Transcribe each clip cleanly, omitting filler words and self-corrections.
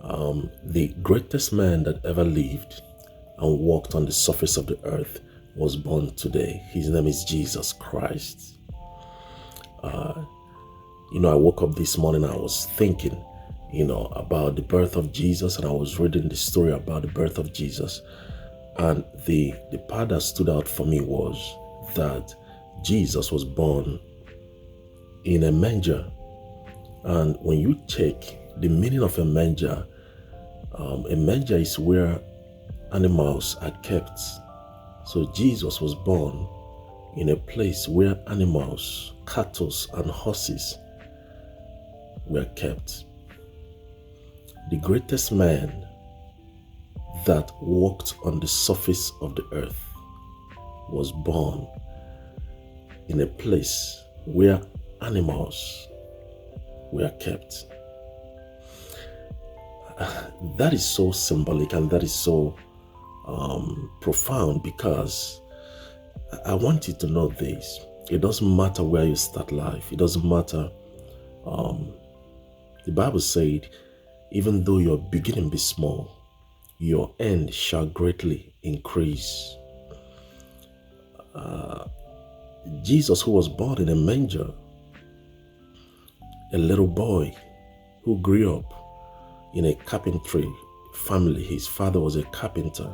The greatest man that ever lived and walked on the surface of the earth was born today. His name is Jesus Christ. I woke up this morning, I was thinking, about the birth of Jesus, and I was reading the story about the birth of Jesus. And the part that stood out for me was that Jesus was born in a manger. And when you check the meaning of a manger is where animals are kept. So Jesus was born in a place where animals, cattle, and horses were kept. The greatest man that walked on the surface of the earth was born in a place where animals were kept. That is so symbolic and that is so profound, because I want you to know this. It doesn't matter where you start life. It doesn't matter. The Bible said, even though your beginning be small, your end shall greatly increase. Jesus, who was born in a manger, a little boy who grew up in a carpentry family. His father was a carpenter.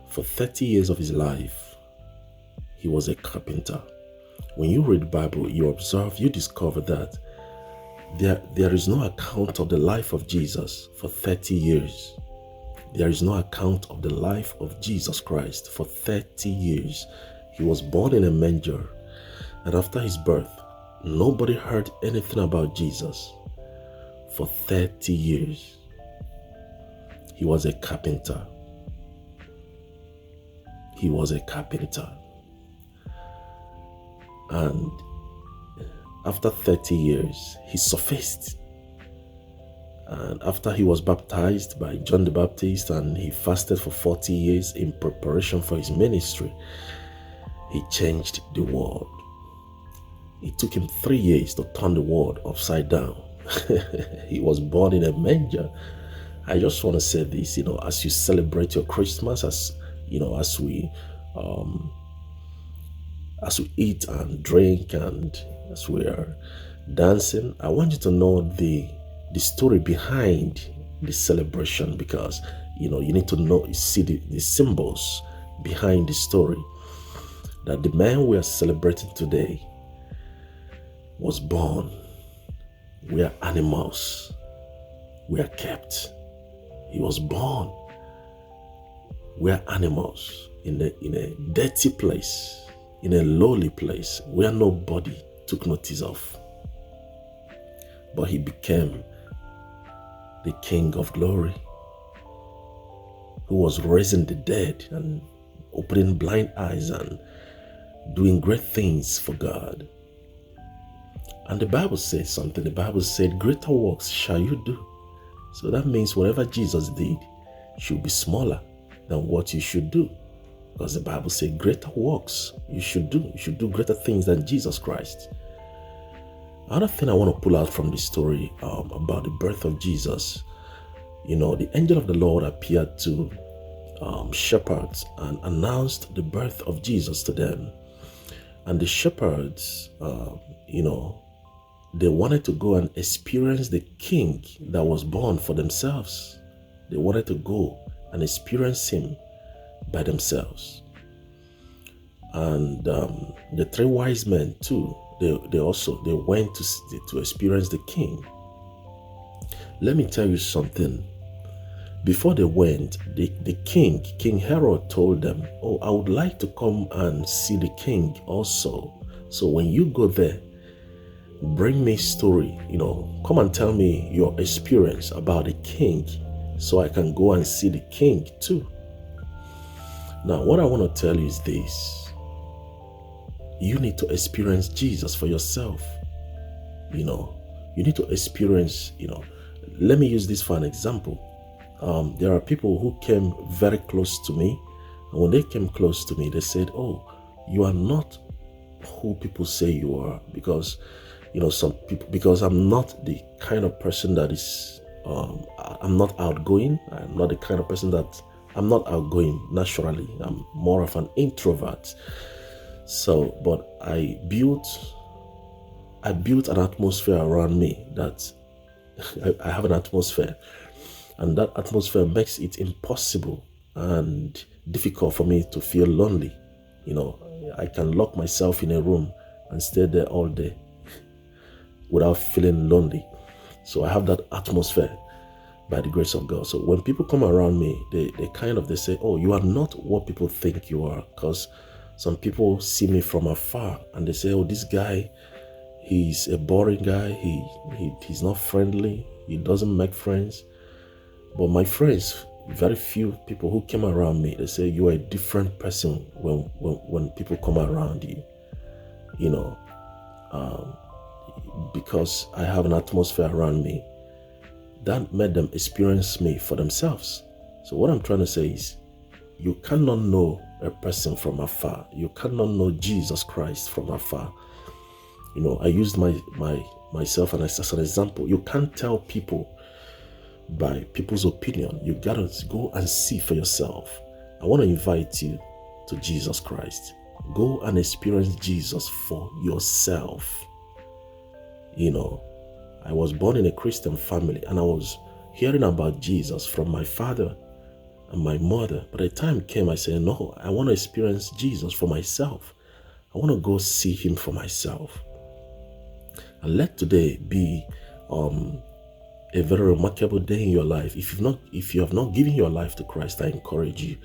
For 30 years of his life, he was a carpenter. When you read the Bible, you observe, you discover that there is no account of the life of Jesus for 30 years. There is no account of the life of Jesus Christ for 30 years. He was born in a manger, and after his birth, nobody heard anything about Jesus for 30 years. He was a carpenter. He was a carpenter. And after 30 years, he surfaced. And after he was baptized by John the Baptist and he fasted for 40 years in preparation for his ministry, he changed the world. It took him 3 years to turn the world upside down. He was born in a manger. I just want to say this, as you celebrate your Christmas, as we eat and drink and as we are dancing, I want you to know the story behind the celebration, because you need to see the symbols behind the story. That the man we are celebrating today was born where animals were kept. He was born where animals, in a dirty place, in a lowly place where nobody took notice of. But he became the King of Glory, who was raising the dead and opening blind eyes and doing great things for God. And the Bible says something. The Bible said, greater works shall you do. So that means whatever Jesus did should be smaller than what you should do. Because the Bible says greater works you should do. You should do greater things than Jesus Christ. Another thing I want to pull out from this story about the birth of Jesus, the angel of the Lord appeared to shepherds and announced the birth of Jesus to them. And the shepherds, they wanted to go and experience the king that was born for themselves. They wanted to go and experience him by themselves. And the three wise men too, they went to experience the king. Let me tell you something. Before they went, the King Herod told them, oh, I would like to come and see the king also. So when you go there, bring me story, come and tell me your experience about the king so I can go and see the king too. Now, what I want to tell you is this. You need to experience Jesus for yourself. You need to experience, let me use this for an example. There are people who came very close to me, and when they came close to me, they said, oh, you are not who people say you are, because some people, because I'm not the kind of person that is I'm not outgoing. I'm not the kind of person that I'm not outgoing naturally. I'm more of an introvert. So, but I built an atmosphere around me that I have an atmosphere, and that atmosphere makes it impossible and difficult for me to feel lonely. I can lock myself in a room and stay there all day without feeling lonely. So I have that atmosphere by the grace of God. So when people come around me, they say, "Oh, you are not what people think you are." Because some people see me from afar and they say, "Oh, this guy, he's a boring guy. He's not friendly. He doesn't make friends." But my friends, very few people who came around me, they say, "You are a different person when people come around you." Because I have an atmosphere around me that made them experience me for themselves. So what I'm trying to say is, you cannot know a person from afar. You cannot know Jesus Christ from afar. I used myself as an example. You can't tell people by people's opinion. You gotta go and see for yourself. I want to invite you to Jesus Christ. Go and experience Jesus for yourself. I was born in a Christian family and I was hearing about Jesus from my father and my mother. But the time came, I said, no, I want to experience Jesus for myself. I want to go see him for myself. And let today be a very remarkable day in your life. If you have not given your life to Christ, I encourage you,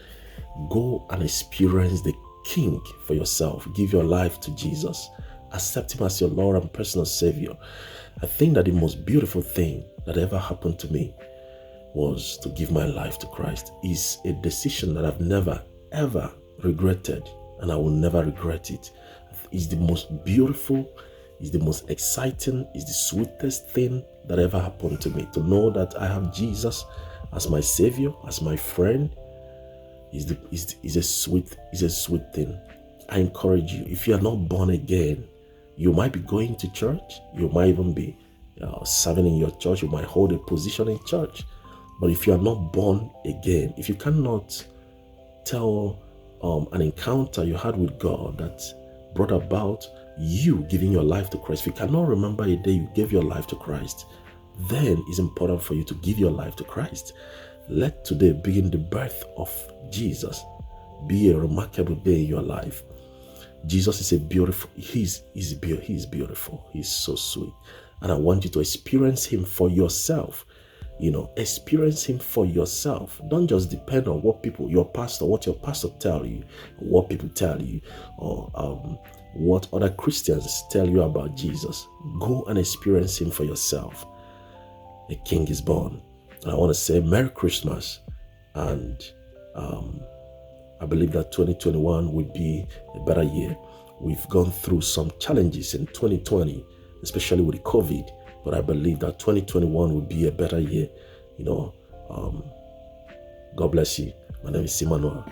go and experience the King for yourself. Give your life to Jesus. Accept him as your Lord and personal Savior. I think that the most beautiful thing that ever happened to me was to give my life to Christ. It's a decision that I've never, ever regretted, and I will never regret it. It's the most beautiful, it's the most exciting, it's the sweetest thing that ever happened to me. To know that I have Jesus as my Savior, as my friend, is a sweet thing. I encourage you, if you are not born again, you might be going to church, you might even be serving in your church, you might hold a position in church. But if you are not born again, if you cannot tell an encounter you had with God that brought about you giving your life to Christ, if you cannot remember a day you gave your life to Christ, then it's important for you to give your life to Christ. Let today begin the birth of Jesus. Be a remarkable day in your life. Jesus is he's beautiful. He's so sweet. And I want you to experience him for yourself. Experience him for yourself. Don't just depend on what your pastor tell you, what people tell you, or what other Christians tell you about Jesus. Go and experience him for yourself. The King is born. And I want to say Merry Christmas. And I believe that 2021 will be a better year. We've gone through some challenges in 2020, especially with COVID, but I believe that 2021 will be a better year. God bless you. My name is Emmanuel.